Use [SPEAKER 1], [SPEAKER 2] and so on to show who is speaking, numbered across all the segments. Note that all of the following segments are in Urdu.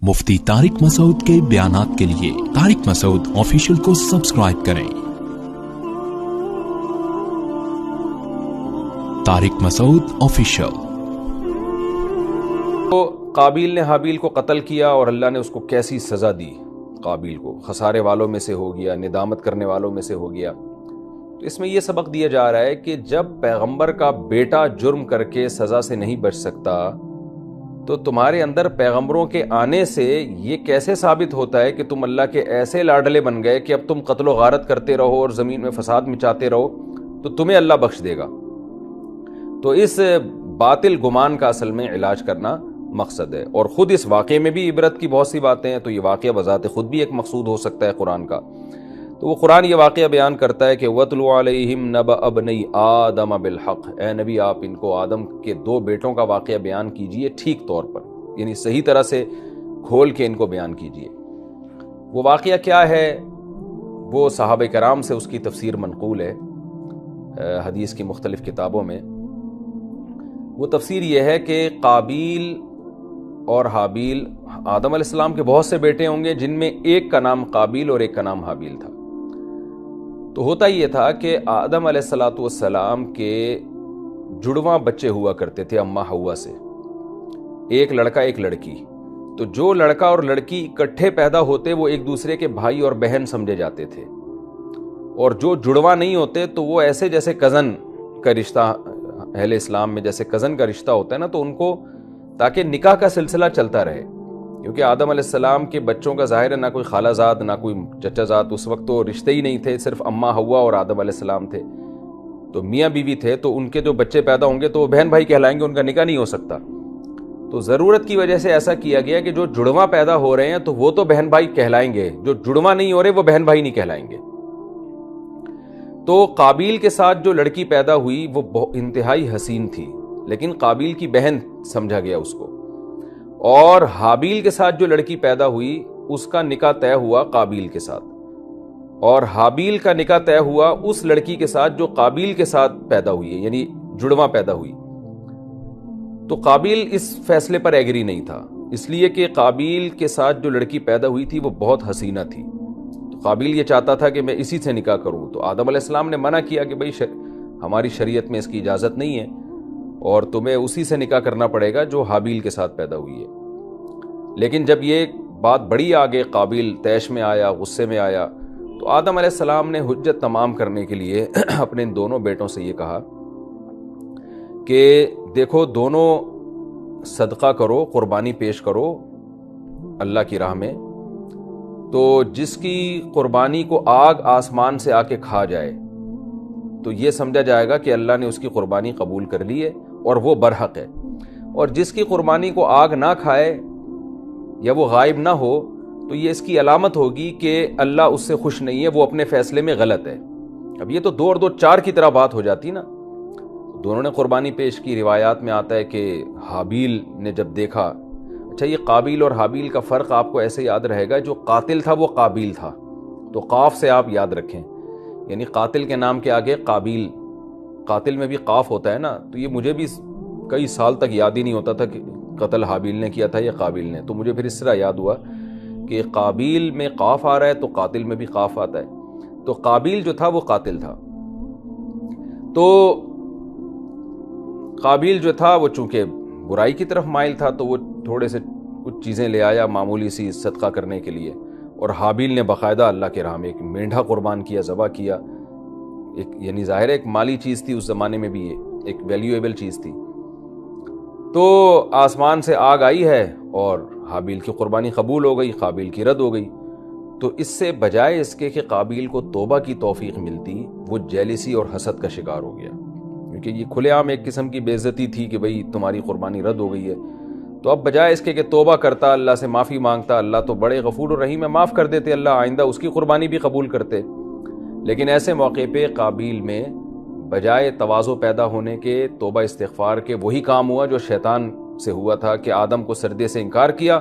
[SPEAKER 1] مفتی طارق مسعود کے بیانات کے لیے طارق مسعود آفیشیل کو سبسکرائب کریں۔ طارق مسعود آفیشیل۔
[SPEAKER 2] تو قابیل نے حابیل کو قتل کیا اور اللہ نے اس کو کیسی سزا دی۔ قابیل کو خسارے والوں میں سے ہو گیا، ندامت کرنے والوں میں سے ہو گیا۔ تو اس میں یہ سبق دیا جا رہا ہے کہ جب پیغمبر کا بیٹا جرم کر کے سزا سے نہیں بچ سکتا تو تمہارے اندر پیغمبروں کے آنے سے یہ کیسے ثابت ہوتا ہے کہ تم اللہ کے ایسے لاڈلے بن گئے کہ اب تم قتل و غارت کرتے رہو اور زمین میں فساد مچاتے رہو تو تمہیں اللہ بخش دے گا۔ تو اس باطل گمان کا اصل میں علاج کرنا مقصد ہے، اور خود اس واقعے میں بھی عبرت کی بہت سی باتیں ہیں۔ تو یہ واقعہ بذات خود بھی ایک مقصود ہو سکتا ہے قرآن کا۔ تو وہ قرآن یہ واقعہ بیان کرتا ہے کہ وَاتْلُ عَلَيْهِمْ نَبَأَ ابْنَيْ آدَمَ بِالْحَقِّ، اے نبی آپ ان کو آدم کے دو بیٹوں کا واقعہ بیان کیجئے ٹھیک طور پر، یعنی صحیح طرح سے کھول کے ان کو بیان کیجئے۔ وہ واقعہ کیا ہے؟ وہ صحابہ کرام سے اس کی تفسیر منقول ہے حدیث کی مختلف کتابوں میں۔ وہ تفسیر یہ ہے کہ قابیل اور حابیل، آدم علیہ السلام کے بہت سے بیٹے ہوں گے جن میں ایک کا نام قابیل اور ایک کا نام حابیل تھا۔ تو ہوتا یہ تھا کہ آدم علیہ السلام کے جڑواں بچے ہوا کرتے تھے اماں حوا سے، ایک لڑکا ایک لڑکی۔ تو جو لڑکا اور لڑکی اکٹھے پیدا ہوتے وہ ایک دوسرے کے بھائی اور بہن سمجھے جاتے تھے، اور جو جڑواں نہیں ہوتے تو وہ ایسے جیسے کزن کا رشتہ، اہل اسلام میں جیسے کزن کا رشتہ ہوتا ہے نا، تو ان کو تاکہ نکاح کا سلسلہ چلتا رہے، کیونکہ آدم علیہ السلام کے بچوں کا ظاہر ہے نہ کوئی خالہ زاد نہ کوئی چچا زاد، اس وقت تو رشتے ہی نہیں تھے، صرف اماں حوا اور آدم علیہ السلام تھے، تو میاں بیوی تھے، تو ان کے جو بچے پیدا ہوں گے تو وہ بہن بھائی کہلائیں گے، ان کا نکاح نہیں ہو سکتا۔ تو ضرورت کی وجہ سے ایسا کیا گیا کہ جو جڑواں پیدا ہو رہے ہیں تو وہ تو بہن بھائی کہلائیں گے، جو جڑواں نہیں ہو رہے وہ بہن بھائی نہیں کہلائیں گے۔ تو قابیل کے ساتھ جو لڑکی پیدا ہوئی وہ انتہائی حسین تھی، لیکن قابیل کی بہن سمجھا گیا اس کو، اور حابیل کے ساتھ جو لڑکی پیدا ہوئی اس کا نکاح طے ہوا قابیل کے ساتھ، اور حابیل کا نکاح طے ہوا اس لڑکی کے ساتھ جو قابیل کے ساتھ پیدا ہوئی ہے، یعنی جڑواں پیدا ہوئی۔ تو قابیل اس فیصلے پر ایگری نہیں تھا، اس لیے کہ قابیل کے ساتھ جو لڑکی پیدا ہوئی تھی وہ بہت حسینہ تھی۔ تو قابیل یہ چاہتا تھا کہ میں اسی سے نکاح کروں، تو آدم علیہ السلام نے منع کیا کہ بھئی ہماری شریعت میں اس کی اجازت نہیں ہے، اور تمہیں اسی سے نکاح کرنا پڑے گا جو حابیل کے ساتھ پیدا ہوئی ہے۔ لیکن جب یہ بات بڑی آگے، قابیل طیش میں آیا، غصے میں آیا، تو آدم علیہ السلام نے حجت تمام کرنے کے لیے اپنے ان دونوں بیٹوں سے یہ کہا کہ دیکھو دونوں صدقہ کرو، قربانی پیش کرو اللہ کی راہ میں، تو جس کی قربانی کو آگ آسمان سے آ کے کھا جائے تو یہ سمجھا جائے گا کہ اللہ نے اس کی قربانی قبول کر لی ہے اور وہ برحق ہے، اور جس کی قربانی کو آگ نہ کھائے یا وہ غائب نہ ہو تو یہ اس کی علامت ہوگی کہ اللہ اس سے خوش نہیں ہے، وہ اپنے فیصلے میں غلط ہے۔ اب یہ تو 2 اور 2 4 کی طرح بات ہو جاتی نا۔ دونوں نے قربانی پیش کی۔ روایات میں آتا ہے کہ حابیل نے جب دیکھا، اچھا یہ قابیل اور حابیل کا فرق آپ کو ایسے یاد رہے گا، جو قاتل تھا وہ قابیل تھا، تو قاف سے آپ یاد رکھیں، یعنی قاتل کے نام کے آگے قابیل، قاتل میں بھی قاف ہوتا ہے نا، تو یہ مجھے بھی کئی سال تک یاد ہی نہیں ہوتا تھا کہ قتل حابیل نے کیا تھا یا قابیل نے، تو مجھے پھر اس طرح یاد ہوا کہ قابیل میں قاف آ رہا ہے تو قاتل میں بھی قاف آتا ہے، تو قابیل جو تھا وہ قاتل تھا۔ تو قابیل جو تھا وہ چونکہ برائی کی طرف مائل تھا تو وہ تھوڑے سے کچھ چیزیں لے آیا معمولی سی صدقہ کرنے کے لیے، اور حابیل نے باقاعدہ اللہ کے راہ میں ایک مینڈھا قربان کیا، ذبح کیا، یعنی ظاہر ہے ایک مالی چیز تھی اس زمانے میں بھی، یہ ایک ویلیویبل چیز تھی۔ تو آسمان سے آگ آئی ہے اور حابیل کی قربانی قبول ہو گئی، قابیل کی رد ہو گئی۔ تو اس سے بجائے اس کے کہ قابیل کو توبہ کی توفیق ملتی، وہ جیلسی اور حسد کا شکار ہو گیا، کیونکہ یہ کھلے عام ایک قسم کی بے عزتی تھی کہ بھئی تمہاری قربانی رد ہو گئی ہے۔ تو اب بجائے اس کے کہ توبہ کرتا، اللہ سے معافی مانگتا، اللہ تو بڑے غفور و رحیم ہے، معاف کر دیتے اللہ، آئندہ اس کی قربانی بھی قبول کرتے، لیکن ایسے موقع پہ قابیل میں بجائے تواضع پیدا ہونے کے، توبہ استغفار کے، وہی کام ہوا جو شیطان سے ہوا تھا کہ آدم کو سجدے سے انکار کیا۔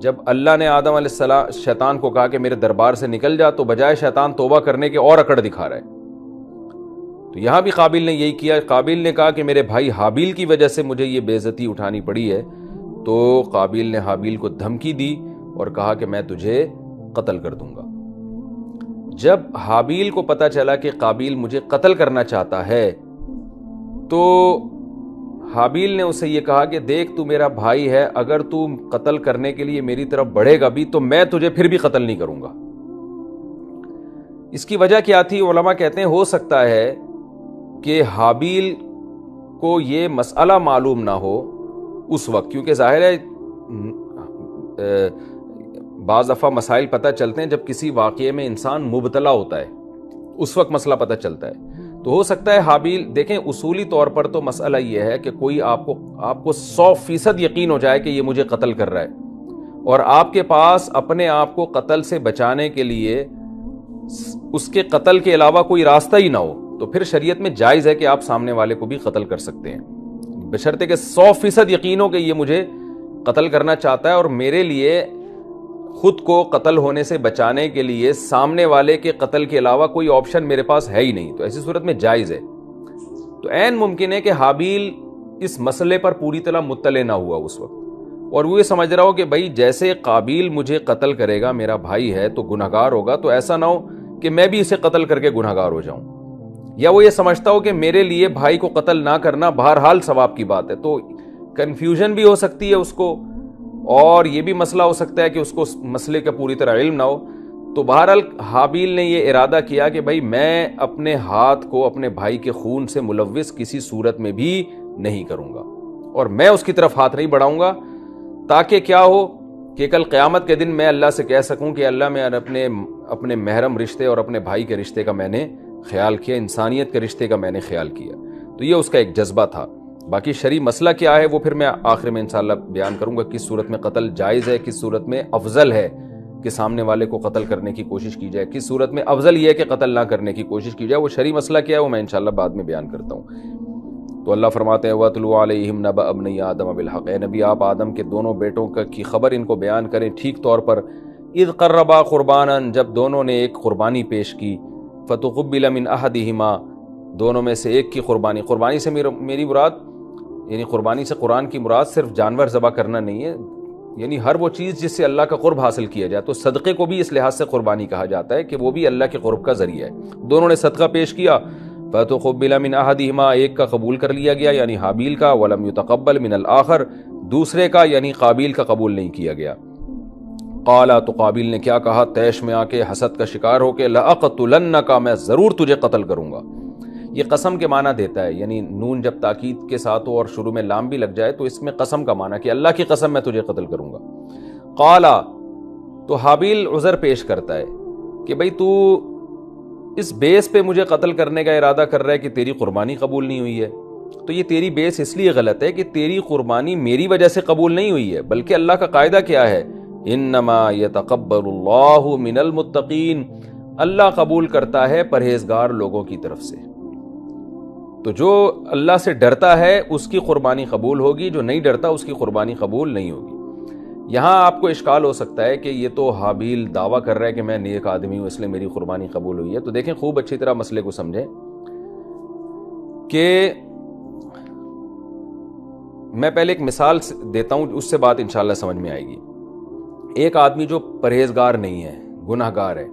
[SPEAKER 2] جب اللہ نے آدم علیہ السلام شیطان کو کہا کہ میرے دربار سے نکل جا، تو بجائے شیطان توبہ کرنے کے اور اکڑ دکھا رہا ہے۔ تو یہاں بھی قابیل نے یہی کیا، قابیل نے کہا کہ میرے بھائی حابیل کی وجہ سے مجھے یہ بے عزتی اٹھانی پڑی ہے، تو قابیل نے حابیل کو دھمکی دی اور کہا کہ میں تجھے قتل کر دوں گا۔ جب حابیل کو پتہ چلا کہ قابیل مجھے قتل کرنا چاہتا ہے تو حابیل نے اسے یہ کہا کہ دیکھ تو میرا بھائی ہے، اگر تو قتل کرنے کے لیے میری طرف بڑھے گا بھی تو میں تجھے پھر بھی قتل نہیں کروں گا۔ اس کی وجہ کیا تھی؟ علماء کہتے ہیں ہو سکتا ہے کہ حابیل کو یہ مسئلہ معلوم نہ ہو اس وقت، کیونکہ ظاہر ہے بعض دفعہ مسائل پتہ چلتے ہیں جب کسی واقعے میں انسان مبتلا ہوتا ہے، اس وقت مسئلہ پتہ چلتا ہے۔ تو ہو سکتا ہے حابیل، دیکھیں اصولی طور پر تو مسئلہ یہ ہے کہ کوئی آپ کو 100% یقین ہو جائے کہ یہ مجھے قتل کر رہا ہے اور آپ کے پاس اپنے آپ کو قتل سے بچانے کے لیے اس کے قتل کے علاوہ کوئی راستہ ہی نہ ہو، تو پھر شریعت میں جائز ہے کہ آپ سامنے والے کو بھی قتل کر سکتے ہیں، بشرطے کہ 100% یقین ہو کہ یہ مجھے قتل کرنا چاہتا ہے اور میرے لیے خود کو قتل ہونے سے بچانے کے لیے سامنے والے کے قتل کے علاوہ کوئی آپشن میرے پاس ہے ہی نہیں، تو ایسی صورت میں جائز ہے۔ تو عین ممکن ہے کہ حابیل اس مسئلے پر پوری طرح مطلع نہ ہوا اس وقت، اور وہ یہ سمجھ رہا ہو کہ بھائی جیسے قابیل مجھے قتل کرے گا، میرا بھائی ہے تو گنہگار ہوگا، تو ایسا نہ ہو کہ میں بھی اسے قتل کر کے گنہگار ہو جاؤں، یا وہ یہ سمجھتا ہو کہ میرے لیے بھائی کو قتل نہ کرنا بہرحال ثواب کی بات ہے۔ تو کنفیوژن بھی ہو سکتی ہے اس کو، اور یہ بھی مسئلہ ہو سکتا ہے کہ اس کو مسئلے کا پوری طرح علم نہ ہو۔ تو بہرحال حابیل نے یہ ارادہ کیا کہ بھائی میں اپنے ہاتھ کو اپنے بھائی کے خون سے ملوث کسی صورت میں بھی نہیں کروں گا، اور میں اس کی طرف ہاتھ نہیں بڑھاؤں گا، تاکہ کیا ہو کہ کل قیامت کے دن میں اللہ سے کہہ سکوں کہ اللہ میں اپنے محرم رشتے اور اپنے بھائی کے رشتے کا میں نے خیال کیا، انسانیت کے رشتے کا میں نے خیال کیا۔ تو یہ اس کا ایک جذبہ تھا۔ باقی شرعی مسئلہ کیا ہے وہ پھر میں آخر میں انشاءاللہ بیان کروں گا، کس صورت میں قتل جائز ہے، کس صورت میں افضل ہے کہ سامنے والے کو قتل کرنے کی کوشش کی جائے، کس صورت میں افضل یہ ہے کہ قتل نہ کرنے کی کوشش کی جائے۔ وہ شرعی مسئلہ کیا ہے وہ میں انشاءاللہ بعد میں بیان کرتا ہوں۔ تو اللہ فرماتے ہیں وَاتْلُ عَلَيْهِمْ نَبَأَ ابْنَيْ آدَمَ بِالْحَقِّ، اے نبی آپ آدم کے دونوں بیٹوں کی خبر ان کو بیان کریں ٹھیک طور پر۔ اِذْ قَرَّبَا قُرْبَانًا، جب دونوں نے ایک قربانی پیش کی، فَتُقُبِّلَ مِنْ أَحَدِهِمَا، دونوں میں سے ایک کی قربانی سے میری مراد، یعنی قربانی سے قرآن کی مراد صرف جانور ذبح کرنا نہیں ہے، یعنی ہر وہ چیز جس سے اللہ کا قرب حاصل کیا جائے۔ تو صدقے کو بھی اس لحاظ سے قربانی کہا جاتا ہے کہ وہ بھی اللہ کے قرب کا ذریعہ ہے۔ دونوں نے صدقہ پیش کیا، فَتُقُبِّلَ مِنْ أَحَدِهِمَا، ایک کا قبول کر لیا گیا یعنی حابیل کا، وَلَمْ يُتَقَبَّلْ مِنَ الْآخَرِ، دوسرے کا یعنی قابیل کا قبول نہیں کیا گیا۔ قَالَ، تو قابیل نے کیا کہا طیش میں آ کے، حسد کا شکار ہو کے، لَأَقْتُلَنَّكَ، میں ضرور تجھے قتل کروں گا۔ یہ قسم کے معنی دیتا ہے، یعنی نون جب تاکید کے ساتھ ہو اور شروع میں لام بھی لگ جائے تو اس میں قسم کا معنی کہ اللہ کی قسم میں تجھے قتل کروں گا۔ قالا، تو حابیل عذر پیش کرتا ہے کہ بھئی تو اس بیس پہ مجھے قتل کرنے کا ارادہ کر رہا ہے کہ تیری قربانی قبول نہیں ہوئی ہے، تو یہ تیری بیس اس لیے غلط ہے کہ تیری قربانی میری وجہ سے قبول نہیں ہوئی ہے، بلکہ اللہ کا قاعدہ کیا ہے، انما یتقبل اللہ من المتقین، اللہ قبول کرتا ہے پرہیزگار لوگوں کی طرف سے۔ تو جو اللہ سے ڈرتا ہے اس کی قربانی قبول ہوگی، جو نہیں ڈرتا اس کی قربانی قبول نہیں ہوگی۔ یہاں آپ کو اشکال ہو سکتا ہے کہ یہ تو حابیل دعویٰ کر رہا ہے کہ میں نیک آدمی ہوں اس لیے میری قربانی قبول ہوئی ہے۔ تو دیکھیں خوب اچھی طرح مسئلے کو سمجھیں کہ میں پہلے ایک مثال دیتا ہوں، اس سے بات انشاءاللہ سمجھ میں آئے گی۔ ایک آدمی جو پرہیزگار نہیں ہے، گناہ گار ہے،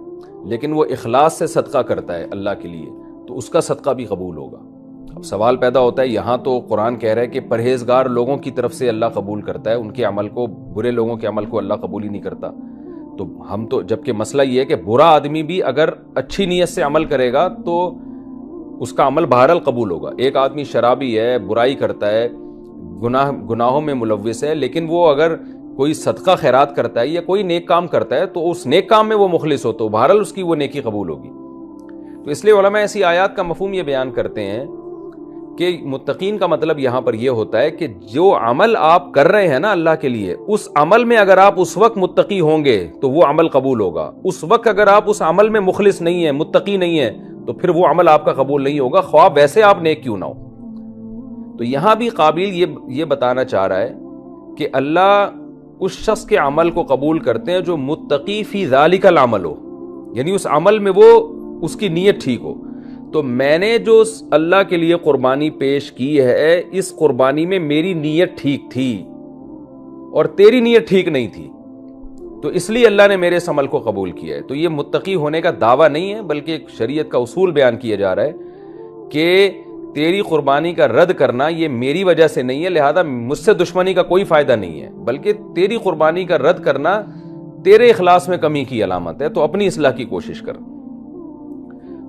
[SPEAKER 2] لیکن وہ اخلاص سے صدقہ کرتا ہے اللہ کے لیے، تو اس کا صدقہ بھی قبول ہوگا۔ اب سوال پیدا ہوتا ہے، یہاں تو قرآن کہہ رہا ہے کہ پرہیزگار لوگوں کی طرف سے اللہ قبول کرتا ہے، ان کے عمل کو، برے لوگوں کے عمل کو اللہ قبول ہی نہیں کرتا۔ تو ہم تو، جبکہ مسئلہ یہ ہے کہ برا آدمی بھی اگر اچھی نیت سے عمل کرے گا تو اس کا عمل بہرحال قبول ہوگا۔ ایک آدمی شرابی ہے، برائی کرتا ہے، گناہوں میں ملوث ہے، لیکن وہ اگر کوئی صدقہ خیرات کرتا ہے یا کوئی نیک کام کرتا ہے تو اس نیک کام میں وہ مخلص ہو تو بہرحال اس کی وہ نیکی قبول ہوگی۔ تو اس لیے علماء ایسی آیات کا مفہوم یہ بیان کرتے ہیں کہ متقین کا مطلب یہاں پر یہ ہوتا ہے کہ جو عمل آپ کر رہے ہیں نا اللہ کے لیے، اس عمل میں اگر آپ اس وقت متقی ہوں گے تو وہ عمل قبول ہوگا۔ اس وقت اگر آپ اس عمل میں مخلص نہیں ہیں، متقی نہیں ہیں، تو پھر وہ عمل آپ کا قبول نہیں ہوگا، خواہ ویسے آپ نیک کیوں نہ ہو۔ تو یہاں بھی قابیل یہ بتانا چاہ رہا ہے کہ اللہ اس شخص کے عمل کو قبول کرتے ہیں جو متقی فی ذالک العمل ہو، یعنی اس عمل میں وہ اس کی نیت ٹھیک ہو۔ تو میں نے جو اللہ کے لیے قربانی پیش کی ہے، اس قربانی میں میری نیت ٹھیک تھی اور تیری نیت ٹھیک نہیں تھی، تو اس لیے اللہ نے میرے اس عمل کو قبول کیا ہے۔ تو یہ متقی ہونے کا دعویٰ نہیں ہے، بلکہ ایک شریعت کا اصول بیان کیا جا رہا ہے کہ تیری قربانی کا رد کرنا یہ میری وجہ سے نہیں ہے، لہذا مجھ سے دشمنی کا کوئی فائدہ نہیں ہے، بلکہ تیری قربانی کا رد کرنا تیرے اخلاص میں کمی کی علامت ہے، تو اپنی اصلاح کی کوشش کر۔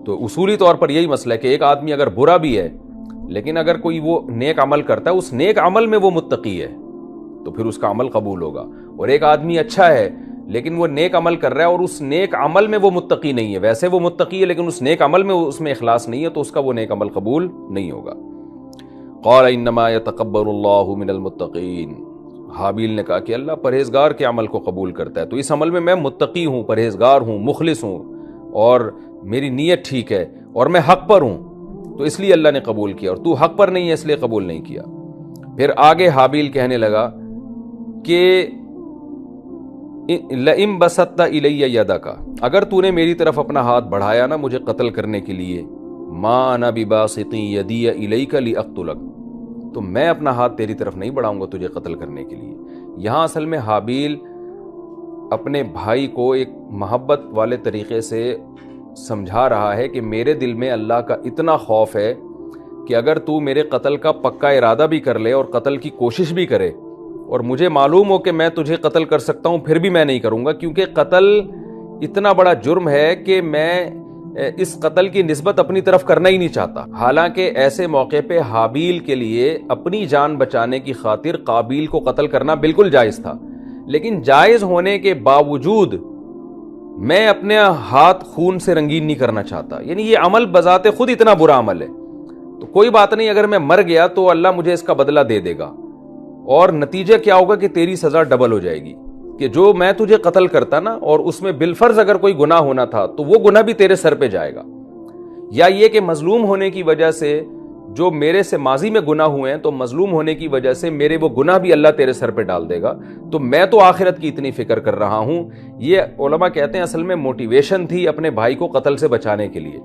[SPEAKER 2] تو اصولی طور پر یہی مسئلہ ہے کہ ایک آدمی اگر برا بھی ہے لیکن اگر کوئی وہ نیک عمل کرتا ہے، اس نیک عمل میں وہ متقی ہے، تو پھر اس کا عمل قبول ہوگا۔ اور ایک آدمی اچھا ہے لیکن وہ نیک عمل کر رہا ہے اور اس نیک عمل میں وہ متقی نہیں ہے، ویسے وہ متقی ہے لیکن اس نیک عمل میں اس میں اخلاص نہیں ہے، تو اس کا وہ نیک عمل قبول نہیں ہوگا۔ قال انما يتقبل اللہ من المتقین، حابیل نے کہا کہ اللہ پرہیزگار کے عمل کو قبول کرتا ہے، تو اس عمل میں میں متقی ہوں، پرہیزگار ہوں، مخلص ہوں، اور میری نیت ٹھیک ہے اور میں حق پر ہوں، تو اس لیے اللہ نے قبول کیا، اور تو حق پر نہیں ہے اس لیے قبول نہیں کیا۔ پھر آگے حابیل کہنے لگا کہ لئن بسطت الی یدک، اگر تو نے میری طرف اپنا ہاتھ بڑھایا نا مجھے قتل کرنے کے لیے، ما انا بباسط یدی الیک لاقتلک، تو میں اپنا ہاتھ تیری طرف نہیں بڑھاؤں گا تجھے قتل کرنے کے لیے۔ یہاں اصل میں حابیل اپنے بھائی کو ایک محبت والے طریقے سے سمجھا رہا ہے کہ میرے دل میں اللہ کا اتنا خوف ہے کہ اگر تو میرے قتل کا پکا ارادہ بھی کر لے اور قتل کی کوشش بھی کرے اور مجھے معلوم ہو کہ میں تجھے قتل کر سکتا ہوں، پھر بھی میں نہیں کروں گا، کیونکہ قتل اتنا بڑا جرم ہے کہ میں اس قتل کی نسبت اپنی طرف کرنا ہی نہیں چاہتا۔ حالانکہ ایسے موقع پہ حابیل کے لیے اپنی جان بچانے کی خاطر قابیل کو قتل کرنا بالکل جائز تھا، لیکن جائز ہونے کے باوجود میں اپنے ہاتھ خون سے رنگین نہیں کرنا چاہتا، یعنی یہ عمل بذات خود اتنا برا عمل ہے، تو کوئی بات نہیں، اگر میں مر گیا تو اللہ مجھے اس کا بدلہ دے دے گا، اور نتیجہ کیا ہوگا کہ تیری سزا ڈبل ہو جائے گی، کہ جو میں تجھے قتل کرتا نا اور اس میں بالفرض اگر کوئی گناہ ہونا تھا تو وہ گناہ بھی تیرے سر پہ جائے گا، یا یہ کہ مظلوم ہونے کی وجہ سے جو میرے سے ماضی میں گناہ ہوئے ہیں تو مظلوم ہونے کی وجہ سے میرے وہ گناہ بھی اللہ تیرے سر پہ ڈال دے گا، تو میں تو آخرت کی اتنی فکر کر رہا ہوں۔ یہ علماء کہتے ہیں اصل میں موٹیویشن تھی اپنے بھائی کو قتل سے بچانے کے لیے،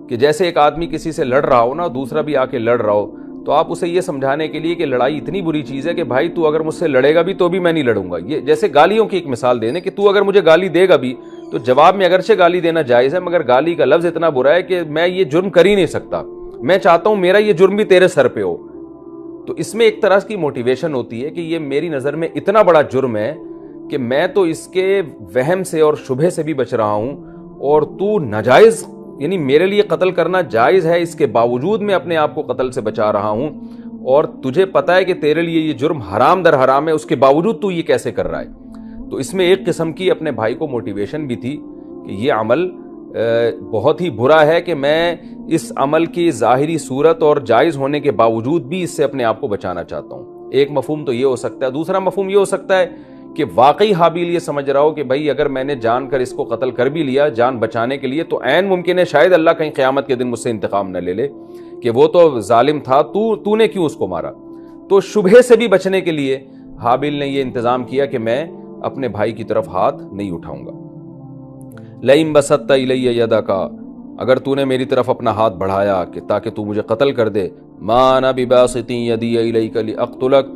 [SPEAKER 2] کہ جیسے ایک آدمی کسی سے لڑ رہا ہو نا، دوسرا بھی آ کے لڑ رہا ہو، تو آپ اسے یہ سمجھانے کے لیے کہ لڑائی اتنی بری چیز ہے کہ بھائی تو اگر مجھ سے لڑے گا بھی تو بھی میں نہیں لڑوں گا، یہ جیسے گالیوں کی ایک مثال دینے کہ تو اگر مجھے گالی دے گا بھی تو جواب میں اگرچہ گالی دینا جائز ہے، مگر گالی کا لفظ اتنا برا ہے کہ میں یہ جرم کر ہی نہیں سکتا، میں چاہتا ہوں میرا یہ جرم بھی تیرے سر پہ ہو۔ تو اس میں ایک طرح کی موٹیویشن ہوتی ہے کہ یہ میری نظر میں اتنا بڑا جرم ہے کہ میں تو اس کے وہم سے اور شبہ سے بھی بچ رہا ہوں، اور تو ناجائز، یعنی میرے لیے قتل کرنا جائز ہے، اس کے باوجود میں اپنے آپ کو قتل سے بچا رہا ہوں، اور تجھے پتا ہے کہ تیرے لیے یہ جرم حرام در حرام ہے، اس کے باوجود تو یہ کیسے کر رہا ہے۔ تو اس میں ایک قسم کی اپنے بھائی کو موٹیویشن بھی تھی کہ یہ عمل بہت ہی برا ہے کہ میں اس عمل کی ظاہری صورت اور جائز ہونے کے باوجود بھی اس سے اپنے آپ کو بچانا چاہتا ہوں۔ ایک مفہوم تو یہ ہو سکتا ہے، دوسرا مفہوم یہ ہو سکتا ہے کہ واقعی حابیل یہ سمجھ رہا ہو کہ بھائی اگر میں نے جان کر اس کو قتل کر بھی لیا جان بچانے کے لیے، تو عین ممکن ہے شاید اللہ کہیں قیامت کے دن مجھ سے انتقام نہ لے لے کہ وہ تو ظالم تھا، تو نے کیوں اس کو مارا۔ تو شبہ سے بھی بچنے کے لیے حابیل نے یہ انتظام کیا کہ میں اپنے بھائی کی طرف ہاتھ نہیں اٹھاؤں گا۔ لئن بسطت الی یدک، اگر تو نے میری طرف اپنا ہاتھ بڑھایا کہ تاکہ تو مجھے قتل کر دے، ما انا بباسط یدی الیک لاقتلک،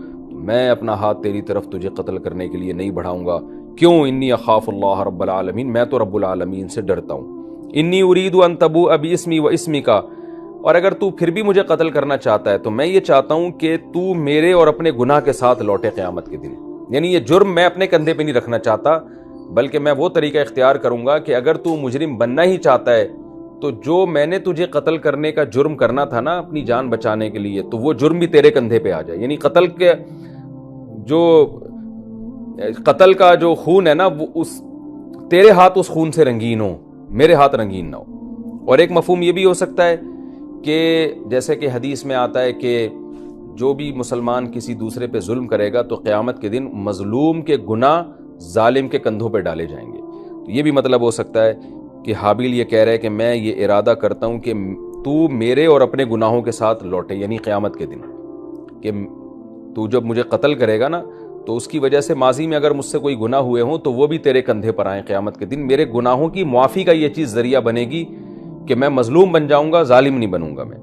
[SPEAKER 2] میں اپنا ہاتھ تیری طرف تجھے قتل کرنے کے لیے نہیں بڑھاؤں گا۔ کیوں؟ انی اخاف اللہ رب العالمین، میں تو رب العالمین سے ڈرتا ہوں۔ انی ارید ان تبوء باسمی واسمک، اور اگر تو پھر بھی مجھے قتل کرنا چاہتا ہے تو میں یہ چاہتا ہوں کہ تو میرے اور اپنے گناہ کے ساتھ لوٹے قیامت کے دن، یعنی یہ جرم میں اپنے کندھے پہ نہیں رکھنا چاہتا، بلکہ میں وہ طریقہ اختیار کروں گا کہ اگر تو مجرم بننا ہی چاہتا ہے تو جو میں نے تجھے قتل کرنے کا جرم کرنا تھا نا اپنی جان بچانے کے لیے، تو وہ جرم بھی تیرے کندھے پہ آ جائے، یعنی قتل کا جو خون ہے نا وہ تیرے ہاتھ اس خون سے رنگین ہو، میرے ہاتھ رنگین نہ ہو۔ اور ایک مفہوم یہ بھی ہو سکتا ہے کہ جیسے کہ حدیث میں آتا ہے کہ جو بھی مسلمان کسی دوسرے پہ ظلم کرے گا تو قیامت کے دن مظلوم کے گناہ ظالم کے کندھوں پہ ڈالے جائیں گے۔ تو یہ بھی مطلب ہو سکتا ہے کہ حابیل یہ کہہ رہا ہے کہ میں یہ ارادہ کرتا ہوں کہ تو میرے اور اپنے گناہوں کے ساتھ لوٹے، یعنی قیامت کے دن، کہ تو جب مجھے قتل کرے گا نا تو اس کی وجہ سے ماضی میں اگر مجھ سے کوئی گناہ ہوئے ہوں تو وہ بھی تیرے کندھے پر آئیں قیامت کے دن، میرے گناہوں کی معافی کا یہ چیز ذریعہ بنے گی کہ میں مظلوم بن جاؤں گا، ظالم نہیں بنوں گا میں۔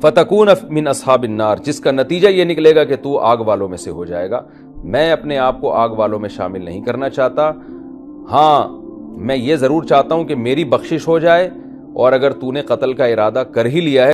[SPEAKER 2] فتکون من اصحاب النار، جس کا نتیجہ یہ نکلے گا کہ تو آگ والوں میں سے ہو جائے گا۔ میں اپنے آپ کو آگ والوں میں شامل نہیں کرنا چاہتا، ہاں میں یہ ضرور چاہتا ہوں کہ میری بخشش ہو جائے، اور اگر تو نے قتل کا ارادہ کر ہی لیا ہے